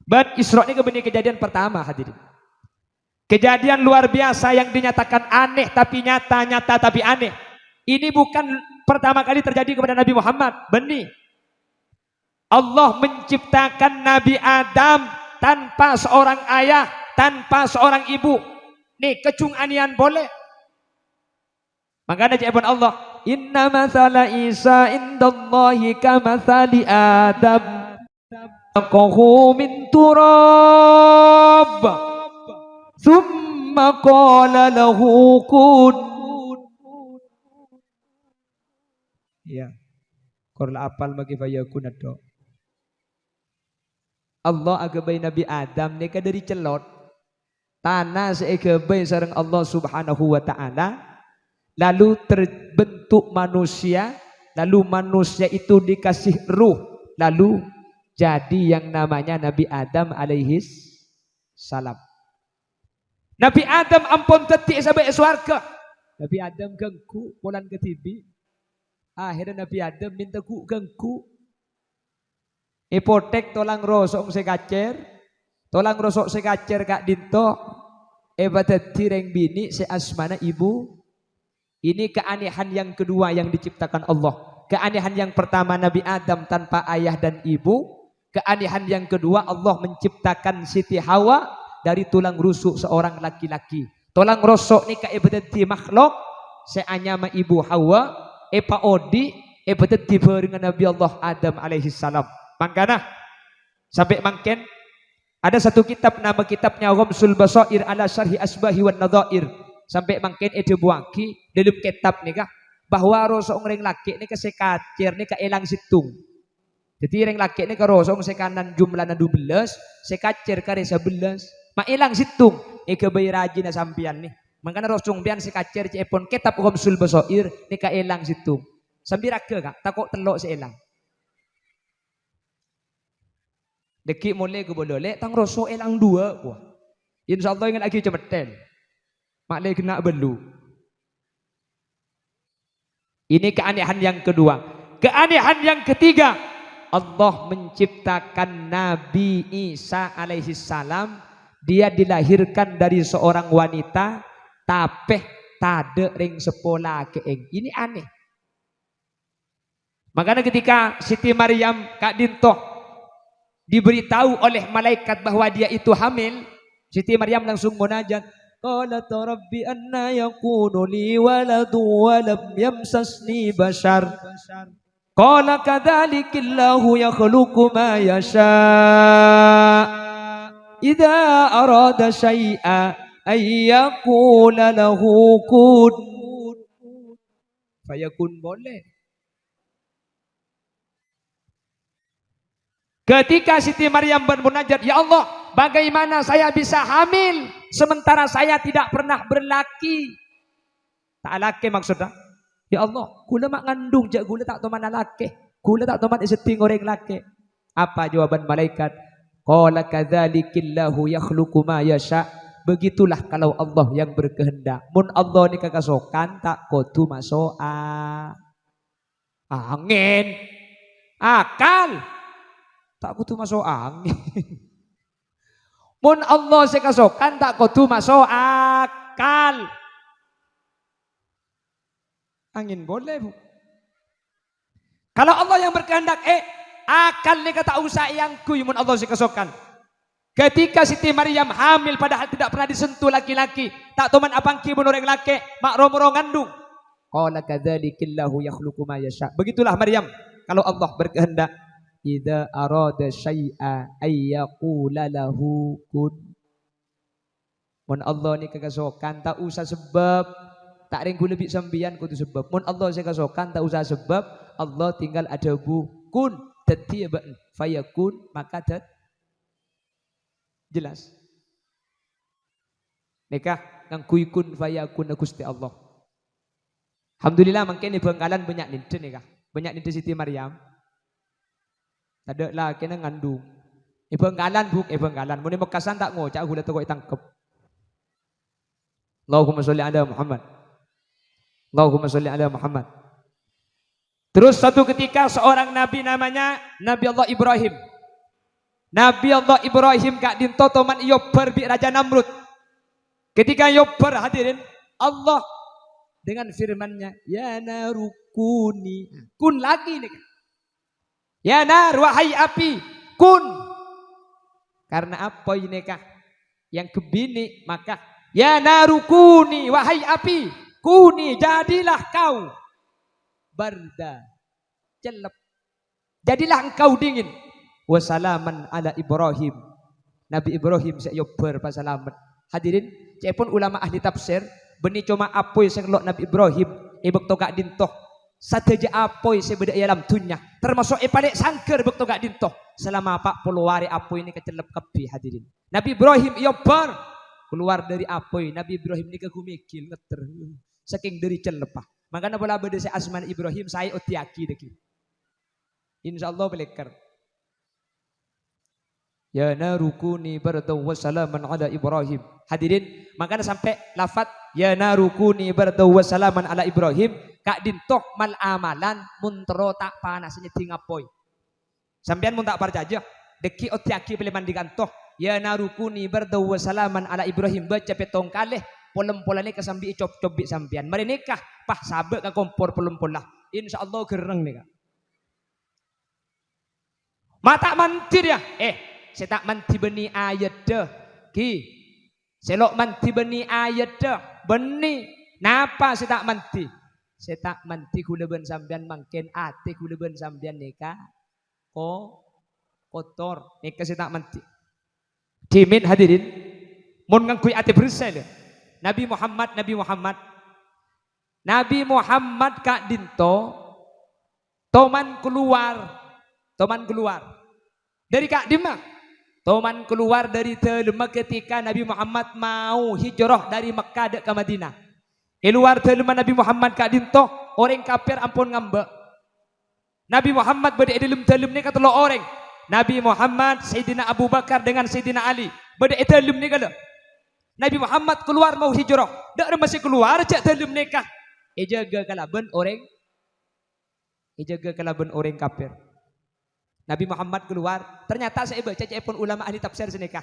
But Isra ini kebenar kejadian pertama hadirin. Kejadian luar biasa yang dinyatakan aneh tapi nyata tapi aneh. Ini bukan pertama kali terjadi kepada Nabi Muhammad. Benih. Allah menciptakan Nabi Adam tanpa seorang ayah, tanpa seorang ibu. Nih kecung anian boleh. Makanya jawaban Allah, inna mathala Isa indallahi kamathali Adam. Qahu min turab. Thumma qala lahu kun. Ya. Korla apal magi fayakun ado. Allah agabai Nabi Adam nika dari celot. Tanah seagabai sareng Allah Subhanahu wa taala. Lalu terbentuk manusia, lalu manusia itu dikasih ruh, lalu jadi yang namanya Nabi Adam alaihis salam. Nabi Adam ampun tetik sampai swarga. Nabi Adam gengku polan ketibi. Akhirnya Nabi Adam minta ku gengku. Ipotek tolang rosok sekacer. Tolang rosok sekacer kak dinto. Dadi reng bini se asmana ibu. Ini keanehan yang kedua yang diciptakan Allah. Keanehan yang pertama Nabi Adam tanpa ayah dan ibu. Keanehan yang kedua Allah menciptakan Siti Hawa dari tulang rusuk seorang laki-laki. Tulang rusuk ni kaibadati makhluk seanyama ibu Hawa epa odi ebadati dengan Nabi Allah Adam alaihi salam. Mangkana sampai mangken ada satu kitab nama kitabnya Ghamsul Basair ala Syarhi Asbahi wan Nadhair. Sampai mangken buaki dalam kitab ni kah bahwa rosok ngering laki ni kesekacir ni elang situng. Jadi reng laki ni karosong sekanan jumlahna 12, sekacir kare 11. Mailang situng kebayi rajin na sampian nih. Makanya rosong pian sekacir cepon kitab Ghamsul Basair ni elang situng. Sambirake kak takok telok seelang. Deki mulai ke bolole tang rosok elang 2 kuah. Insyaallah ingat lagi cemetel. Mak le kena belu. Ini keanehan yang kedua. Keanehan yang ketiga, Allah menciptakan Nabi Isa alaihi salam. Dia dilahirkan dari seorang wanita tapeh tade ring sepola keeng. Ini aneh. Makanya ketika Siti Maryam Kak Dintoh diberitahu oleh malaikat bahwa dia itu hamil, Siti Maryam langsung munajat. Qalat rabbi anna yakunu li waladu wa lam yamsasni bashar. Qala kadzalikillahu yakhluqu ma yasha. Idza arada syai'a ay yaqula lahu kun fayakun. Boleh. Ketika Siti Maryam bermunajat, ya Allah, bagaimana saya bisa hamil sementara saya tidak pernah berlaki? Tak laki maksudnya. Ya Allah, kula mak ngandung jak kula tak teman laki. Kula tak teman iseting orang laki. Apa jawaban malaikat? Qala kadzalikillahu yakhluqu ma yasha. Begitulah kalau Allah yang berkehendak. Mun Allah ni kakasokan tak kudu masuk angin. Akal. Tak kudu masuk angin. Mun Allah sekasokan tak kudu masuk akal. Angin boleh bu. Kalau Allah yang berkehendak, akal ni kata usah yang kuy mun Allah sekasokan. Ketika Siti Maryam hamil padahal tidak pernah disentuh laki-laki, tak teman apangki mun orang laki, mak romo ngandung. Qala kadzalikillahu yakhluqu ma yasha. Begitulah Maryam kalau Allah berkehendak. Idza arada syai'a ay yaqula lahu kun. Mun Allah ni kekasokan tak usah sebab, Tak ringku lebih sambian kudu sebab. Mun Allah saya kasokan tak usah sebab. Allah tinggal ada kun. Dadi fayakun maka jelas. Nikah nang kuikun fayakun Gusti Allah. Alhamdulillah mangkene Bengkalan banyak ninten nikah. Banyak ninten Siti Maryam. Ada lah kena ngandung. Bengkalan Bengkalan. Mun Mekasan tak ngocak aku dah tokok tangkep. Allahumma sholli ala Muhammad. Allahumma sholli ala Muhammad. Terus satu ketika seorang nabi namanya Nabi Allah Ibrahim. Nabi Allah Ibrahim kak dinto toman Yobar bi Raja Namrud. Ketika Yobar hadirin, Allah dengan firman-Nya, ya narukuni. Kun lagi nih. Ya nar wahai api, kun. Karena apa ini kah? Yang kebini maka ya narukuni wahai api, kuni jadilah kau barda, celep. Jadilah engkau dingin. Wassalaman ala Ibrahim. Nabi Ibrahim saya bersalamat. Hadirin, saya pun ulama ahli tafsir, beni cuma apoy saya kelok Nabi Ibrahim, ibek tokak dintoh. Sateja apoy saya beda alam dunya. Termasuk paling sangker ibek tokak dintoh. Selama 40 hari apoy ini kecelep kepi hadirin. Nabi Ibrahim Yobar keluar dari apoy. Nabi Ibrahim ini kegumikil ngeter. Saking dari celepah. Makanya bola beda saya asman Ibrahim saya otiaki deki. Insyaallah belekar. Ya narukuni bardaw wassalaman ala Ibrahim. Hadirin, makanya sampai lafaz ya narukuni bardaw wassalaman ala Ibrahim kak dintoh mal amalan muntero tak panas nyeding apoy. Sampean mun tak percaya deki otiaki beli mandikan toh ya narukuni bardaw wassalaman ala Ibrahim baca petong kalih polem-polane kesambi cop-cobik sampean. Mari nikah pah sabek ka kompor polem-polah. Insyaallah gereng nih. Mata mantir ya. Saya tak manti beni ayat dah. Ki. Selok manti beni ayat dah. Beni. Napa saya tak manti? Saya tak manti kula ben sampean mangken ate kula ben sampean nikah. Kotor. Nikah saya tak manti. Dimin hadirin. Mun ngangkui ate bersel. Nabi Muhammad kak dinto. Toman keluar dari Kak Dimah. Toman keluar dari Telema ketika Nabi Muhammad mau hijrah dari Mekah ke Madinah. Keluar Telema Nabi Muhammad Kak Dinto, orang kafir ampun ngambek. Nabi Muhammad beda dalam telem ni kata lo orang. Nabi Muhammad, Sayyidina Abu Bakar dengan Sayyidina Ali. Beda telem ni kata. Nabi Muhammad keluar mau hijrah. Dak masih keluar cak telem nikah. Jaga kalaban orang kafir. Nabi Muhammad keluar, ternyata saya baca pun ulama ahli tafsir senikah.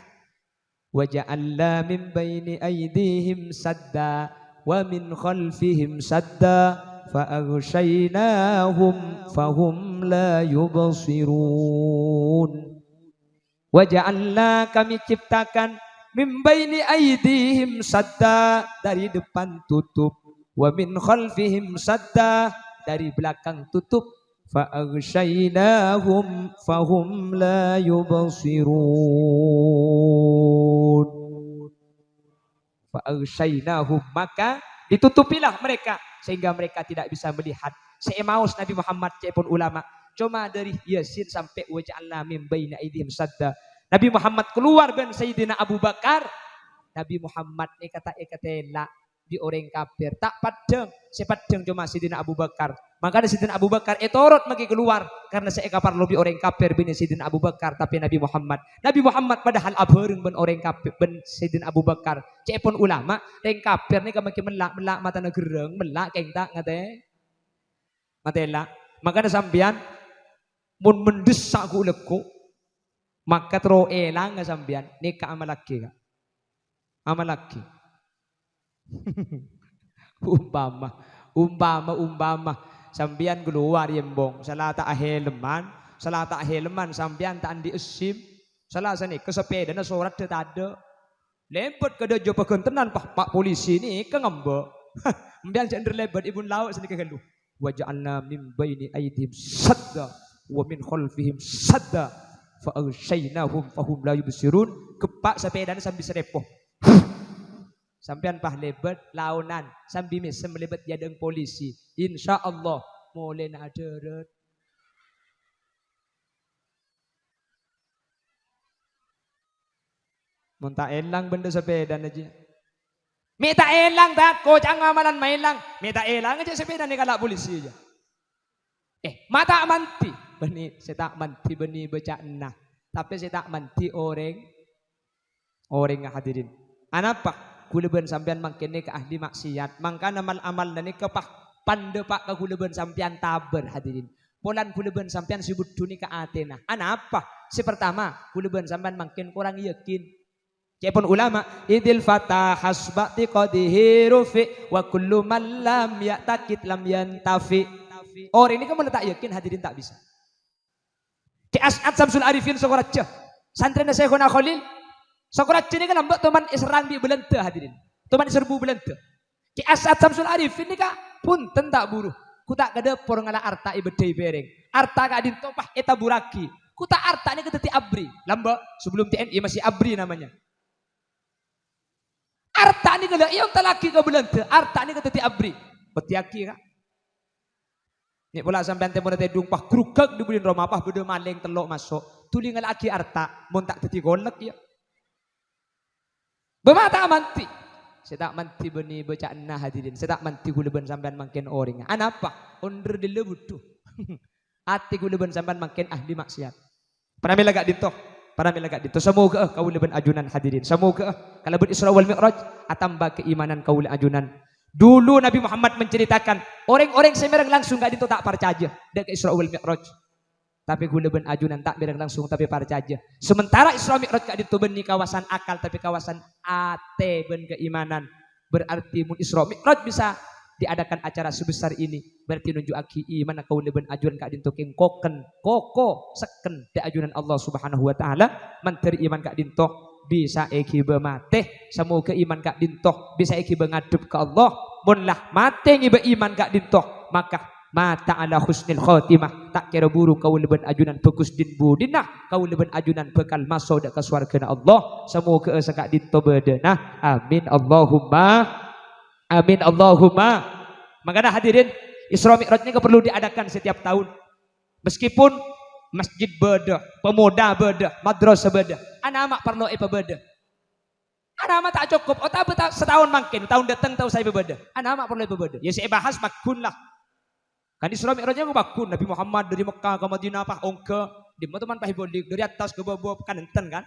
Wa ja'alna min baini aydihim sadda wa min khalfihim sadda fa aghshaynahum fahum la yubsirun. Wa ja'alna kami ciptakan min baini aydihim sadda dari depan tutup wa min khalfihim sadda dari belakang tutup. فَأَغْشَيْنَاهُمْ فَهُمْ لَا يُبْصِرُونَ. فَأَغْشَيْنَاهُمْ maka ditutupilah mereka sehingga mereka tidak bisa melihat. Seemaus Nabi Muhammad cepun ulama cuma dari Yasin sampai waja'alna min baina aydihim sadda. Nabi Muhammad keluar ben Sayyidina Abu Bakar. Nabi Muhammad ni kata la di orang kafir tak padang sepadang cuma Sayyidina Abu Bakar. Makanya Sayyidina Abu Bakar etorot magi keluar karena saya kapar lebih orang kafir bini Sayyidina Abu Bakar tapi Nabi Muhammad padahal abareng ben orang kafir ben Sayyidina Abu Bakar. Cepon ulama orang kafir ni kamaki melak mata negereng melak keng tak ngate. Matela. Makanya sampean mun mendesak ku leku maka tro elang sampean nikah amal laki. Amal laki. umpama sambian keluar yembong salata aheleman sambian tak andi esim salah sani kesepeda na surat ada lempet ke dojo pegentenan pak polisi ni ke ngambek ambian cender lebat ibun laut sini ke gelu wa ja'alna min baini aydihim sadda wa min khalfihim sadda fa aghshaynahum fahum la yubsirun kepak sepeda sambil serepoh Sampean pah lebet launan sambil mesem lebet jadeng polisi. Insya Allah mulai nak deret. Munta elang benda sepeda aja. Minta elang tak, kocang amalan mailang. Minta elang aja sepeda nih kalau polisi aja. Mata manti. Beni saya tak manti beni baca nah. Tapi saya tak manti orang hadirin. Anapa? Kuleban sampean mangkene ke ahli maksiat. Mangkana amal-amal dan kepah pandepak ke kuleban sampean taber hadirin. Polan kuleban sampean sibut duni ke Athena. Anapa? Si pertama kuleban sampean mangkin kurang yakin. Cepon ulama idil fatah hasbati qadihi rufi wa kullu man lam ya'takid lam yantafi. Orang ini kan tak yakin hadirin tak bisa. Ki As'ad Samsul Arifin Sokoratja. Santrina Syekhuna Khalil. Sokoratja ini kan lambak teman Isran di Belente hadirin. Teman Serbu Belente. Ki As'ad Samsul Arifin ini kan punten tak buruh. Ku tak kada por ngala arta ibedai bereng. Arta ka adin topah eta buraki. Ku tak arta ini keteti abri. Lambak sebelum TNI masih abri namanya. Arta ini kada iong talaki ke Belente. Arta ini keteti abri. Betiaki kak. Nek pula sampean temu tedung pah krukek dibulin Roma pah beda maling telok masuk. Tuli ngalaki arta mun tak teti golek ya. Bemata manti. Saya tak manti beni baca nah hadirin. Saya tak manti kuleban sampean mangken orang. Anapa? Onder dile butuh. Ati kuleban sampean mangken ahli maksiat. Panami lagak dito. Panami lagak dito. Semoga kau leban ajunan hadirin. Semoga kalau ber Isra wal Mi'raj atamba keimanan kau le ajunan. Dulu Nabi Muhammad menceritakan orang-orang semerang langsung gak dito tak parcaja dan ke Isra wal Mi'raj. Tapi gula ben ajunan tak berang langsung tapi parcaja. Sementara Isra Mi'raj gak dito ben kawasan akal tapi kawasan ate ben keimanan. Berarti mun Isra Mi'raj bisa diadakan acara sebesar ini. Berarti nunjuk aki iman kau ben ajunan gak dito keng koken koko seken de ajunan Allah Subhanahu wa taala menteri iman gak dito. Bisa eki bermate semoga iman kak dintoh bisa eki mengadep ke Allah munlah mate ngiba iman kak dintoh maka mata ala husnil khotimah tak kira buru kau leban ajunan bagus din budinah kau leban ajunan bekal masuk dak ke swarga Allah semoga sekak dintoh bedenah amin Allahumma makanya hadirin Isra Mi'raj ini perlu diadakan setiap tahun meskipun masjid beda, pemuda beda, madrasah beda. Anak-anak perlu beda. Anak-anak tak cukup. Oh tak setahun makin, tahun datang tahu saya beda. Anak-anak perlu beda. Ya saya bahas makun lah. Kan Isra Mi'rajnya aku makun. Nabi Muhammad dari Mekah ke Madinah pah ongke di teman pah bodik dari atas ke bawah kan enten kan?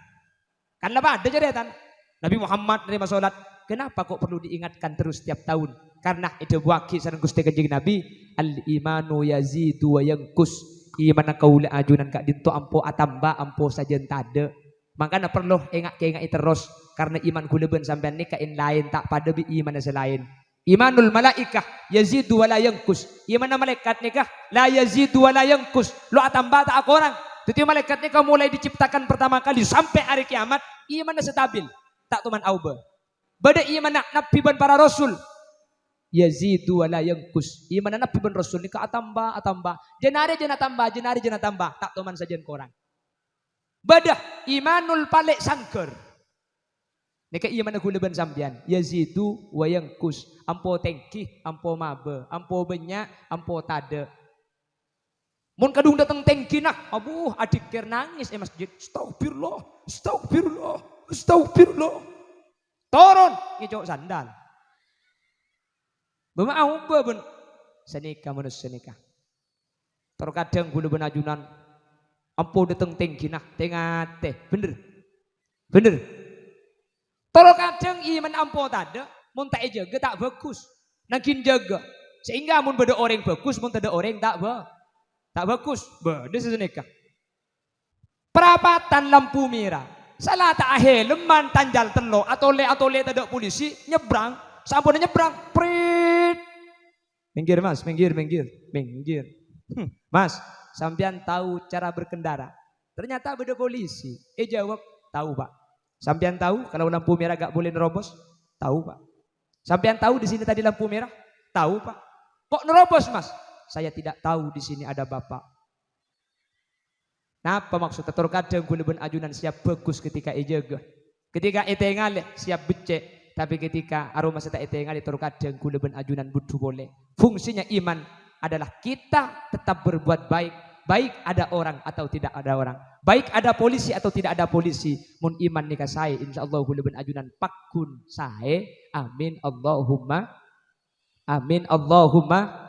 Kan lah ada jadian. Nabi Muhammad dari masolat. Kenapa kok perlu diingatkan terus setiap tahun? Karena itu waki sareng Gusti Kanjeng Nabi al-imanu yazidu wa yanqus. Iman kaula ajunan kak dinto ampo atamba ampo sajen tade. Makanya perlu engak terus karena iman kuleban sampean ni kain lain tak pada bi iman selain. Imanul malaikah yazidu wala yanqus. Iman malaikat nikah la yazidu wala yanqus. Lo atamba tak aku orang. Jadi malaikat nikah mulai diciptakan pertama kali sampai hari kiamat iman stabil. Tak tuman auba. Bada iman nabi ban para rasul. Yazidu wala yanqus. Iman nabi ban rasul ni ka atamba. Jenari jena tambah. Tak tuman sajen korang. Badah imanul palek sangker. Nika iman aku leban sampian. Yazidu wa yanqus. Ampo tengki, ampo mabe, ampo benyak, ampo tade. Mun kadung datang tengki nah, abuh adik ker nangis masjid. Astagfirullah. Turun ngicok sandal. Bemau ben senika manusia senika. Terkadang gula ben ajunan ampo datang tengki nah tengah teh bener. Terkadang iman ampo tada mun tak jaga tak bagus. Nangkin jaga sehingga mun beda orang bagus mun tada orang tak bagus. Beda sesenika. Perapatan lampu merah. Salah tak helman tanjal telo atau le tada polisi nyebrang. Sampun nyebrang, prit. Minggir mas, minggir. Mas, sampean tahu cara berkendara. Ternyata beda polisi. Jawab, tahu pak. Sampean tahu kalau lampu merah gak boleh nerobos? Tahu pak. Sampean tahu di sini tadi lampu merah? Tahu pak. Kok nerobos mas? Saya tidak tahu di sini ada bapak. Napa maksudnya? Terkadang gula ben ajunan siap bagus ketika jaga. Ketika etengal siap becek. tapi ketika aroma seta etengal itu kadang kuleben ajunan butuh boleh. Fungsinya iman adalah kita tetap berbuat baik, baik ada orang atau tidak ada orang, baik ada polisi atau tidak ada polisi. Mun iman nikah saya, insyaallah kuleben ajunan pakun saya. Amin Allahumma, amin Allahumma.